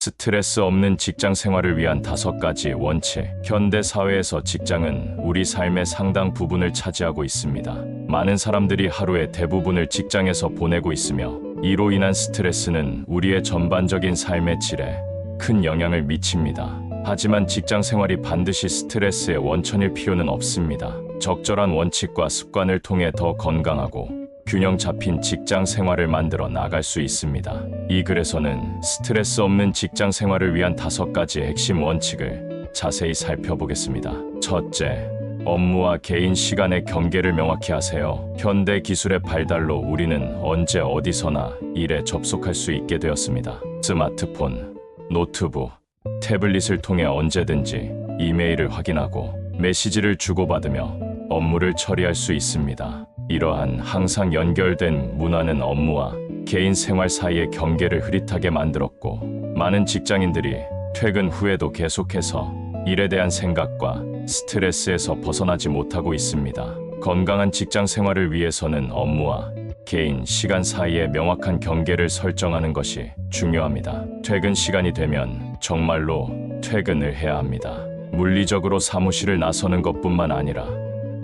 스트레스 없는 직장 생활을 위한 5가지 원칙. 현대 사회에서 직장은 우리 삶의 상당 부분을 차지하고 있습니다. 많은 사람들이 하루의 대부분을 직장에서 보내고 있으며 이로 인한 스트레스는 우리의 전반적인 삶의 질에 큰 영향을 미칩니다. 하지만 직장 생활이 반드시 스트레스의 원천일 필요는 없습니다. 적절한 원칙과 습관을 통해 더 건강하고 균형 잡힌 직장 생활을 만들어 나갈 수 있습니다. 이 글에서는 스트레스 없는 직장 생활을 위한 5가지 핵심 원칙을 자세히 살펴보겠습니다. 첫째, 업무와 개인 시간의 경계를 명확히 하세요. 현대 기술의 발달로 우리는 언제 어디서나 일에 접속할 수 있게 되었습니다. 스마트폰, 노트북, 태블릿을 통해 언제든지 이메일을 확인하고 메시지를 주고받으며 업무를 처리할 수 있습니다. 이러한 항상 연결된 문화는 업무와 개인 생활 사이의 경계를 흐릿하게 만들었고, 많은 직장인들이 퇴근 후에도 계속해서 일에 대한 생각과 스트레스에서 벗어나지 못하고 있습니다. 건강한 직장 생활을 위해서는 업무와 개인 시간 사이에 명확한 경계를 설정하는 것이 중요합니다. 퇴근 시간이 되면 정말로 퇴근을 해야 합니다. 물리적으로 사무실을 나서는 것뿐만 아니라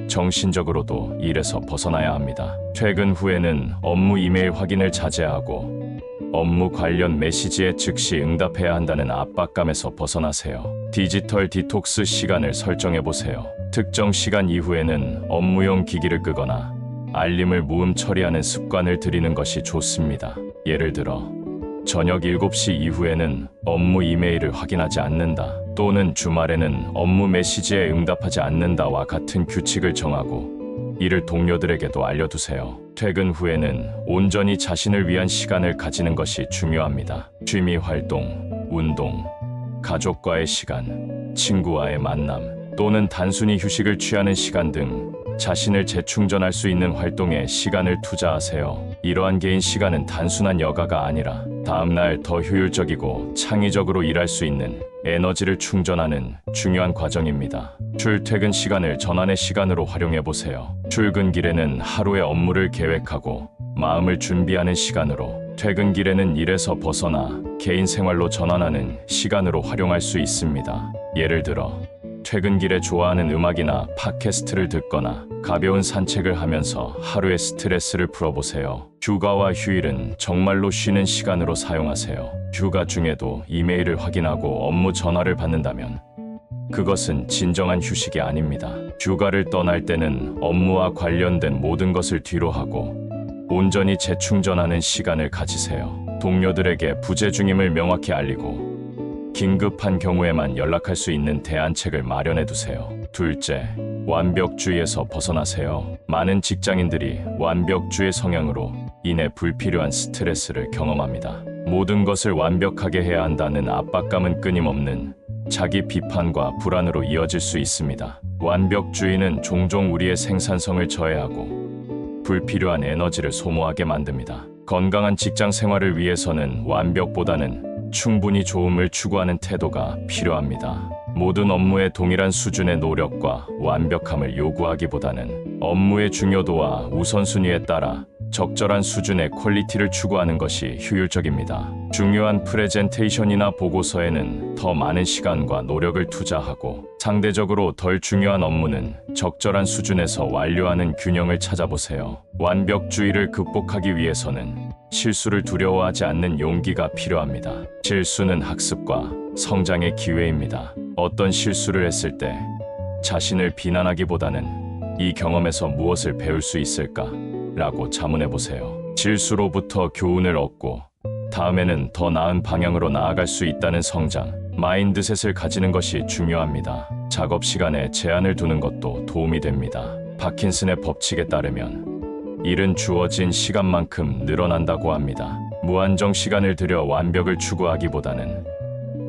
정신적으로도 일에서 벗어나야 합니다. 퇴근 후에는 업무 이메일 확인을 자제하고 업무 관련 메시지에 즉시 응답해야 한다는 압박감에서 벗어나세요. 디지털 디톡스 시간을 설정해보세요. 특정 시간 이후에는 업무용 기기를 끄거나 알림을 무음 처리하는 습관을 들이는 것이 좋습니다. 예를 들어 저녁 7시 이후에는 업무 이메일을 확인하지 않는다, 또는 주말에는 업무 메시지에 응답하지 않는다와 같은 규칙을 정하고 이를 동료들에게도 알려두세요. 퇴근 후에는 온전히 자신을 위한 시간을 가지는 것이 중요합니다. 취미 활동, 운동, 가족과의 시간, 친구와의 만남, 또는 단순히 휴식을 취하는 시간 등 자신을 재충전할 수 있는 활동에 시간을 투자하세요. 이러한 개인 시간은 단순한 여가가 아니라 다음날 더 효율적이고 창의적으로 일할 수 있는 에너지를 충전하는 중요한 과정입니다. 출퇴근 시간을 전환의 시간으로 활용해보세요. 출근길에는 하루의 업무를 계획하고 마음을 준비하는 시간으로, 퇴근길에는 일에서 벗어나 개인 생활로 전환하는 시간으로 활용할 수 있습니다. 예를 들어 퇴근길에 좋아하는 음악이나 팟캐스트를 듣거나 가벼운 산책을 하면서 하루의 스트레스를 풀어보세요. 휴가와 휴일은 정말로 쉬는 시간으로 사용하세요. 휴가 중에도 이메일을 확인하고 업무 전화를 받는다면 그것은 진정한 휴식이 아닙니다. 휴가를 떠날 때는 업무와 관련된 모든 것을 뒤로 하고 온전히 재충전하는 시간을 가지세요. 동료들에게 부재 중임을 명확히 알리고 긴급한 경우에만 연락할 수 있는 대안책을 마련해두세요. 둘째, 완벽주의에서 벗어나세요. 많은 직장인들이 완벽주의 성향으로 인해 불필요한 스트레스를 경험합니다. 모든 것을 완벽하게 해야 한다는 압박감은 끊임없는 자기 비판과 불안으로 이어질 수 있습니다. 완벽주의는 종종 우리의 생산성을 저해하고 불필요한 에너지를 소모하게 만듭니다. 건강한 직장 생활을 위해서는 완벽보다는 충분히 좋음을 추구하는 태도가 필요합니다. 모든 업무에 동일한 수준의 노력과 완벽함을 요구하기보다는 업무의 중요도와 우선순위에 따라 적절한 수준의 퀄리티를 추구하는 것이 효율적입니다. 중요한 프레젠테이션이나 보고서에는 더 많은 시간과 노력을 투자하고 상대적으로 덜 중요한 업무는 적절한 수준에서 완료하는 균형을 찾아보세요. 완벽주의를 극복하기 위해서는 실수를 두려워하지 않는 용기가 필요합니다. 실수는 학습과 성장의 기회입니다. 어떤 실수를 했을 때 자신을 비난하기보다는 이 경험에서 무엇을 배울 수 있을까? 라고 자문해보세요. 실수로부터 교훈을 얻고 다음에는 더 나은 방향으로 나아갈 수 있다는 성장, 마인드셋을 가지는 것이 중요합니다. 작업 시간에 제한을 두는 것도 도움이 됩니다. 파킨슨의 법칙에 따르면 일은 주어진 시간만큼 늘어난다고 합니다. 무한정 시간을 들여 완벽을 추구하기보다는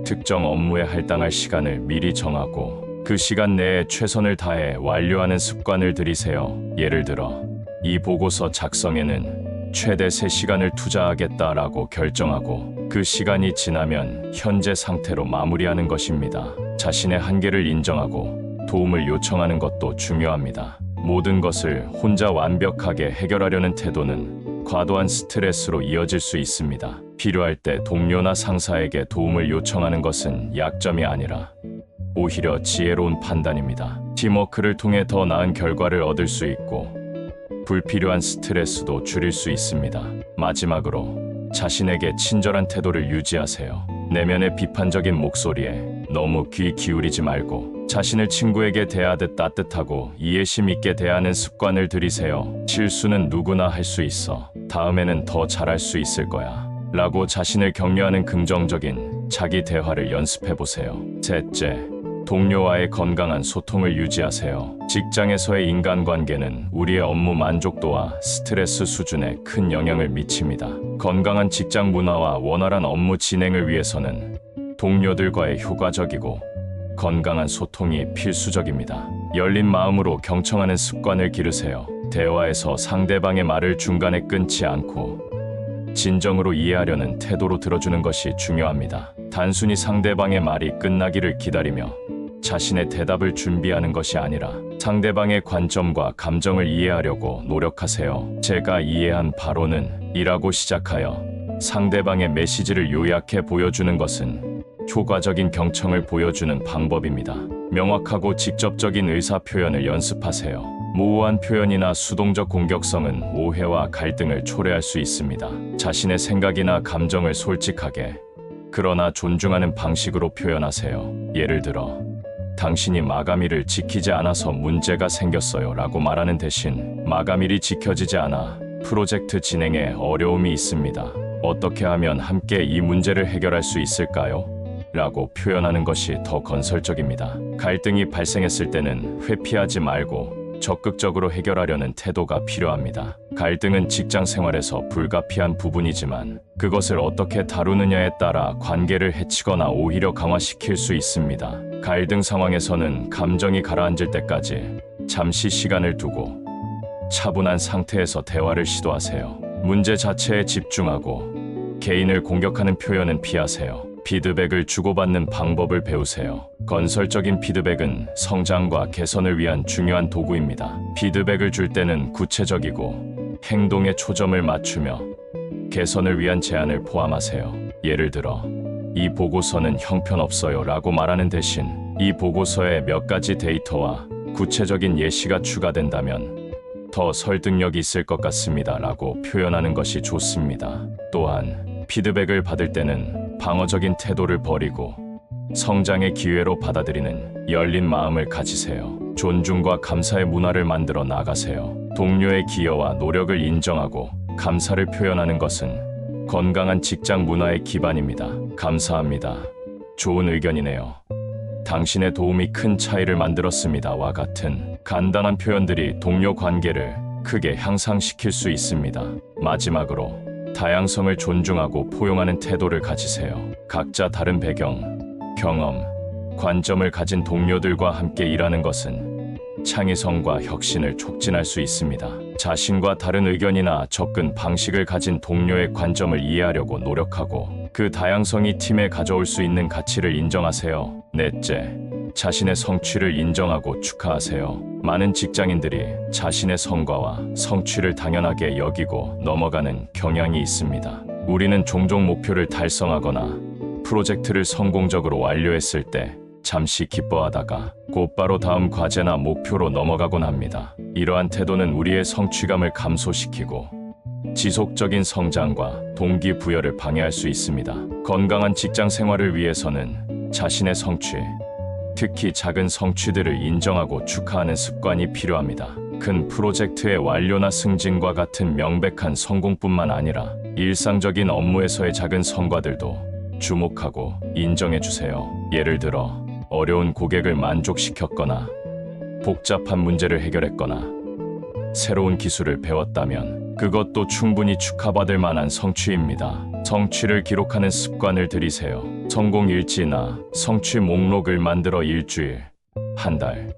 특정 업무에 할당할 시간을 미리 정하고 그 시간 내에 최선을 다해 완료하는 습관을 들이세요. 예를 들어 이 보고서 작성에는 최대 3시간을 투자하겠다라고 결정하고 그 시간이 지나면 현재 상태로 마무리하는 것입니다. 자신의 한계를 인정하고 도움을 요청하는 것도 중요합니다. 모든 것을 혼자 완벽하게 해결하려는 태도는 과도한 스트레스로 이어질 수 있습니다. 필요할 때 동료나 상사에게 도움을 요청하는 것은 약점이 아니라 오히려 지혜로운 판단입니다. 팀워크를 통해 더 나은 결과를 얻을 수 있고 불필요한 스트레스도 줄일 수 있습니다. 마지막으로 자신에게 친절한 태도를 유지하세요. 내면의 비판적인 목소리에 너무 귀 기울이지 말고 자신을 친구에게 대하듯 따뜻하고 이해심 있게 대하는 습관을 들이세요. 실수는 누구나 할 수 있어. 다음에는 더 잘할 수 있을 거야. 라고 자신을 격려하는 긍정적인 자기 대화를 연습해 보세요. 셋째, 동료와의 건강한 소통을 유지하세요. 직장에서의 인간관계는 우리의 업무 만족도와 스트레스 수준에 큰 영향을 미칩니다. 건강한 직장 문화와 원활한 업무 진행을 위해서는 동료들과의 효과적이고 건강한 소통이 필수적입니다. 열린 마음으로 경청하는 습관을 기르세요. 대화에서 상대방의 말을 중간에 끊지 않고 진정으로 이해하려는 태도로 들어주는 것이 중요합니다. 단순히 상대방의 말이 끝나기를 기다리며 자신의 대답을 준비하는 것이 아니라 상대방의 관점과 감정을 이해하려고 노력하세요. 제가 이해한 바로는 이라고 시작하여 상대방의 메시지를 요약해 보여주는 것은 효과적인 경청을 보여주는 방법입니다. 명확하고 직접적인 의사 표현을 연습하세요. 모호한 표현이나 수동적 공격성은 오해와 갈등을 초래할 수 있습니다. 자신의 생각이나 감정을 솔직하게 그러나 존중하는 방식으로 표현하세요. 예를 들어 당신이 마감일을 지키지 않아서 문제가 생겼어요 라고 말하는 대신 마감일이 지켜지지 않아 프로젝트 진행에 어려움이 있습니다. 어떻게 하면 함께 이 문제를 해결할 수 있을까요? 라고 표현하는 것이 더 건설적입니다. 갈등이 발생했을 때는 회피하지 말고 적극적으로 해결하려는 태도가 필요합니다. 갈등은 직장 생활에서 불가피한 부분이지만 그것을 어떻게 다루느냐에 따라 관계를 해치거나 오히려 강화시킬 수 있습니다. 갈등 상황에서는 감정이 가라앉을 때까지 잠시 시간을 두고 차분한 상태에서 대화를 시도하세요. 문제 자체에 집중하고 개인을 공격하는 표현은 피하세요. 피드백을 주고받는 방법을 배우세요. 건설적인 피드백은 성장과 개선을 위한 중요한 도구입니다. 피드백을 줄 때는 구체적이고 행동에 초점을 맞추며 개선을 위한 제안을 포함하세요. 예를 들어 이 보고서는 형편없어요 라고 말하는 대신 이 보고서에 몇 가지 데이터와 구체적인 예시가 추가된다면 더 설득력이 있을 것 같습니다 라고 표현하는 것이 좋습니다. 또한 피드백을 받을 때는 방어적인 태도를 버리고 성장의 기회로 받아들이는 열린 마음을 가지세요. 존중과 감사의 문화를 만들어 나가세요. 동료의 기여와 노력을 인정하고 감사를 표현하는 것은 건강한 직장 문화의 기반입니다. 감사합니다. 좋은 의견이네요. 당신의 도움이 큰 차이를 만들었습니다와 같은 간단한 표현들이 동료 관계를 크게 향상시킬 수 있습니다. 마지막으로 다양성을 존중하고 포용하는 태도를 가지세요. 각자 다른 배경, 경험, 관점을 가진 동료들과 함께 일하는 것은 창의성과 혁신을 촉진할 수 있습니다. 자신과 다른 의견이나 접근 방식을 가진 동료의 관점을 이해하려고 노력하고 그 다양성이 팀에 가져올 수 있는 가치를 인정하세요. 넷째, 자신의 성취를 인정하고 축하하세요. 많은 직장인들이 자신의 성과와 성취를 당연하게 여기고 넘어가는 경향이 있습니다. 우리는 종종 목표를 달성하거나 프로젝트를 성공적으로 완료했을 때 잠시 기뻐하다가 곧바로 다음 과제나 목표로 넘어가곤 합니다. 이러한 태도는 우리의 성취감을 감소시키고 지속적인 성장과 동기부여를 방해할 수 있습니다. 건강한 직장 생활을 위해서는 자신의 성취, 특히 작은 성취들을 인정하고 축하하는 습관이 필요합니다. 큰 프로젝트의 완료나 승진과 같은 명백한 성공뿐만 아니라 일상적인 업무에서의 작은 성과들도 주목하고 인정해 주세요. 예를 들어 어려운 고객을 만족시켰거나 복잡한 문제를 해결했거나 새로운 기술을 배웠다면 그것도 충분히 축하받을 만한 성취입니다. 성취를 기록하는 습관을 들이세요. 성공 일지나 성취 목록을 만들어 일주일, 한 달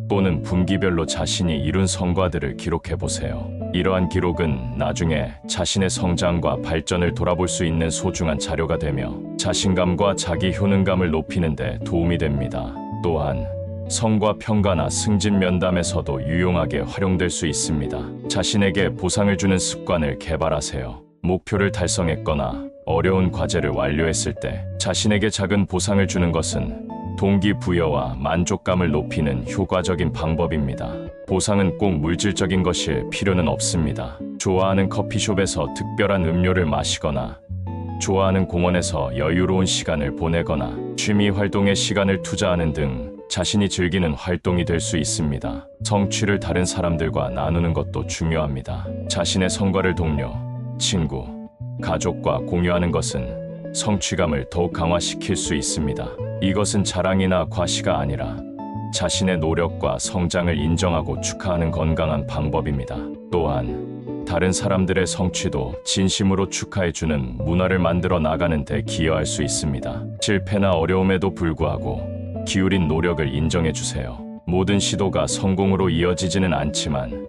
또는 분기별로 자신이 이룬 성과들을 기록해 보세요. 이러한 기록은 나중에 자신의 성장과 발전을 돌아볼 수 있는 소중한 자료가 되며 자신감과 자기 효능감을 높이는 데 도움이 됩니다. 또한 성과 평가나 승진 면담에서도 유용하게 활용될 수 있습니다. 자신에게 보상을 주는 습관을 개발하세요. 목표를 달성했거나 어려운 과제를 완료했을 때 자신에게 작은 보상을 주는 것은 동기부여와 만족감을 높이는 효과적인 방법입니다. 보상은 꼭 물질적인 것일 필요는 없습니다. 좋아하는 커피숍에서 특별한 음료를 마시거나 좋아하는 공원에서 여유로운 시간을 보내거나 취미 활동에 시간을 투자하는 등 자신이 즐기는 활동이 될 수 있습니다. 성취를 다른 사람들과 나누는 것도 중요합니다. 자신의 성과를 동료, 친구, 가족과 공유하는 것은 성취감을 더욱 강화시킬 수 있습니다. 이것은 자랑이나 과시가 아니라 자신의 노력과 성장을 인정하고 축하하는 건강한 방법입니다. 또한 다른 사람들의 성취도 진심으로 축하해주는 문화를 만들어 나가는 데 기여할 수 있습니다. 실패나 어려움에도 불구하고 기울인 노력을 인정해주세요. 모든 시도가 성공으로 이어지지는 않지만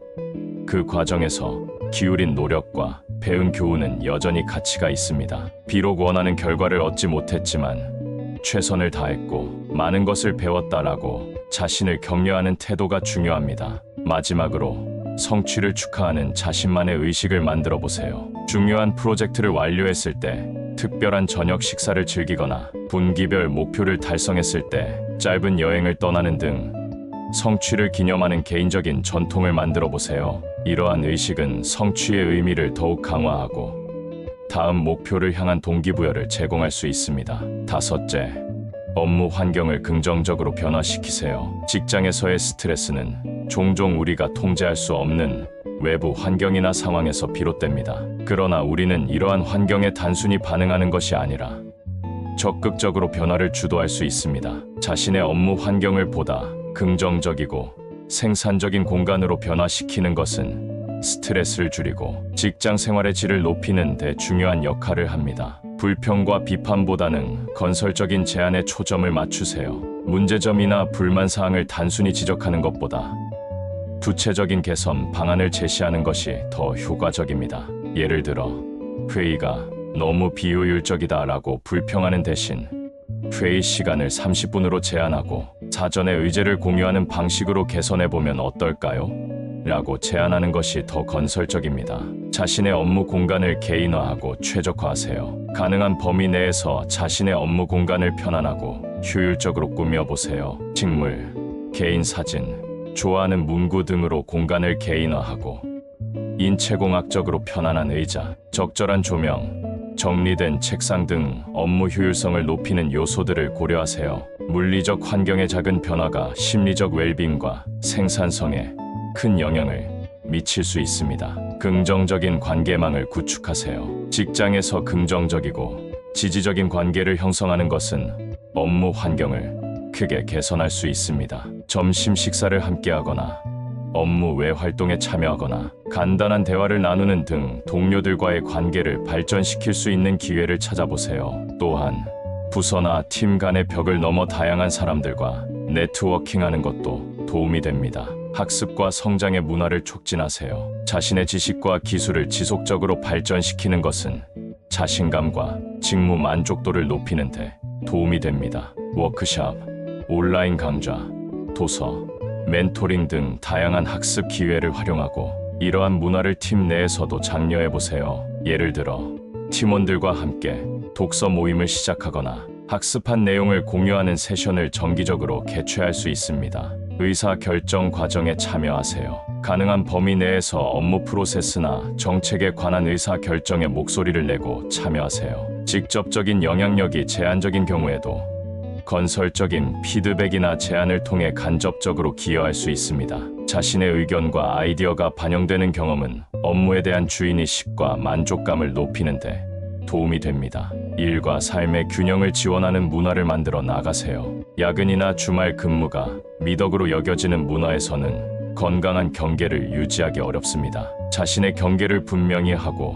그 과정에서 기울인 노력과 배운 교훈은 여전히 가치가 있습니다. 비록 원하는 결과를 얻지 못했지만 최선을 다했고 많은 것을 배웠다라고 자신을 격려하는 태도가 중요합니다. 마지막으로 성취를 축하하는 자신만의 의식을 만들어 보세요. 중요한 프로젝트를 완료했을 때, 특별한 저녁 식사를 즐기거나 분기별 목표를 달성했을 때 짧은 여행을 떠나는 등 성취를 기념하는 개인적인 전통을 만들어 보세요. 이러한 의식은 성취의 의미를 더욱 강화하고 다음 목표를 향한 동기부여를 제공할 수 있습니다. 다섯째, 업무 환경을 긍정적으로 변화시키세요. 직장에서의 스트레스는 종종 우리가 통제할 수 없는 외부 환경이나 상황에서 비롯됩니다. 그러나 우리는 이러한 환경에 단순히 반응하는 것이 아니라 적극적으로 변화를 주도할 수 있습니다. 자신의 업무 환경을 보다 긍정적이고 생산적인 공간으로 변화시키는 것은 스트레스를 줄이고 직장 생활의 질을 높이는 데 중요한 역할을 합니다. 불평과 비판보다는 건설적인 제안에 초점을 맞추세요. 문제점이나 불만 사항을 단순히 지적하는 것보다 구체적인 개선 방안을 제시하는 것이 더 효과적입니다. 예를 들어, 회의가 너무 비효율적이다라고 불평하는 대신 회의 시간을 30분으로 제한하고 사전에 의제를 공유하는 방식으로 개선해보면 어떨까요? 라고 제안하는 것이 더 건설적입니다. 자신의 업무 공간을 개인화하고 최적화하세요. 가능한 범위 내에서 자신의 업무 공간을 편안하고 효율적으로 꾸며보세요. 식물, 개인 사진, 좋아하는 문구 등으로 공간을 개인화하고 인체공학적으로 편안한 의자, 적절한 조명, 정리된 책상 등 업무 효율성을 높이는 요소들을 고려하세요. 물리적 환경의 작은 변화가 심리적 웰빙과 생산성에 큰 영향을 미칠 수 있습니다. 긍정적인 관계망을 구축하세요. 직장에서 긍정적이고 지지적인 관계를 형성하는 것은 업무 환경을 크게 개선할 수 있습니다. 점심 식사를 함께하거나 업무 외 활동에 참여하거나 간단한 대화를 나누는 등 동료들과의 관계를 발전시킬 수 있는 기회를 찾아보세요. 또한 부서나 팀 간의 벽을 넘어 다양한 사람들과 네트워킹하는 것도 도움이 됩니다. 학습과 성장의 문화를 촉진하세요. 자신의 지식과 기술을 지속적으로 발전시키는 것은 자신감과 직무 만족도를 높이는 데 도움이 됩니다. 워크숍, 온라인 강좌, 도서, 멘토링 등 다양한 학습 기회를 활용하고 이러한 문화를 팀 내에서도 장려해보세요. 예를 들어, 팀원들과 함께 독서 모임을 시작하거나 학습한 내용을 공유하는 세션을 정기적으로 개최할 수 있습니다. 의사 결정 과정에 참여하세요. 가능한 범위 내에서 업무 프로세스나 정책에 관한 의사 결정에 목소리를 내고 참여하세요. 직접적인 영향력이 제한적인 경우에도 건설적인 피드백이나 제안을 통해 간접적으로 기여할 수 있습니다. 자신의 의견과 아이디어가 반영되는 경험은 업무에 대한 주인의식과 만족감을 높이는 데 도움이 됩니다. 일과 삶의 균형을 지원하는 문화를 만들어 나가세요. 야근이나 주말 근무가 미덕으로 여겨지는 문화에서는 건강한 경계를 유지하기 어렵습니다. 자신의 경계를 분명히 하고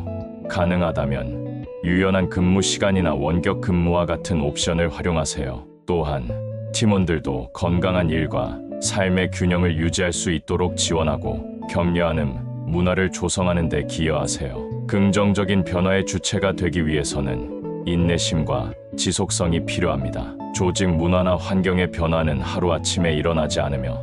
가능하다면 유연한 근무 시간이나 원격 근무와 같은 옵션을 활용하세요. 또한 팀원들도 건강한 일과 삶의 균형을 유지할 수 있도록 지원하고 격려하는 문화를 조성하는 데 기여하세요. 긍정적인 변화의 주체가 되기 위해서는 인내심과 지속성이 필요합니다. 조직 문화나 환경의 변화는 하루아침에 일어나지 않으며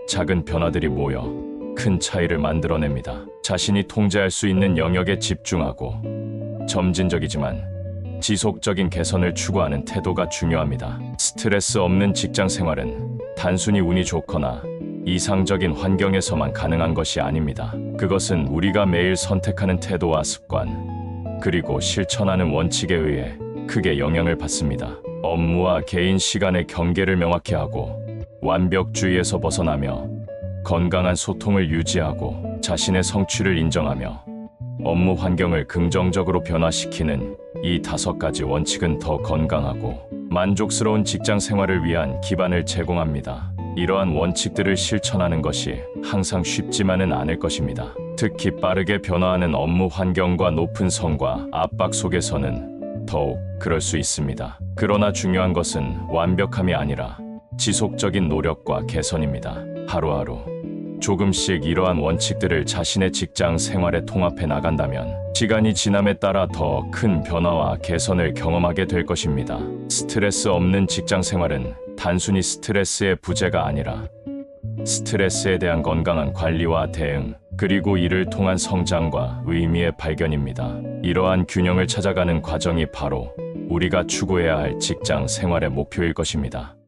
작은 변화들이 모여 큰 차이를 만들어냅니다. 자신이 통제할 수 있는 영역에 집중하고 점진적이지만 지속적인 개선을 추구하는 태도가 중요합니다. 스트레스 없는 직장 생활은 단순히 운이 좋거나 이상적인 환경에서만 가능한 것이 아닙니다. 그것은 우리가 매일 선택하는 태도와 습관, 그리고 실천하는 원칙에 의해 크게 영향을 받습니다. 업무와 개인 시간의 경계를 명확히 하고 완벽주의에서 벗어나며 건강한 소통을 유지하고 자신의 성취를 인정하며 업무 환경을 긍정적으로 변화시키는 이 5가지 원칙은 더 건강하고 만족스러운 직장 생활을 위한 기반을 제공합니다. 이러한 원칙들을 실천하는 것이 항상 쉽지만은 않을 것입니다. 특히 빠르게 변화하는 업무 환경과 높은 성과 압박 속에서는 더욱 그럴 수 있습니다. 그러나 중요한 것은 완벽함이 아니라 지속적인 노력과 개선입니다. 하루하루 조금씩 이러한 원칙들을 자신의 직장 생활에 통합해 나간다면 시간이 지남에 따라 더 큰 변화와 개선을 경험하게 될 것입니다. 스트레스 없는 직장 생활은 단순히 스트레스의 부재가 아니라 스트레스에 대한 건강한 관리와 대응, 그리고 이를 통한 성장과 의미의 발견입니다. 이러한 균형을 찾아가는 과정이 바로 우리가 추구해야 할 직장 생활의 목표일 것입니다.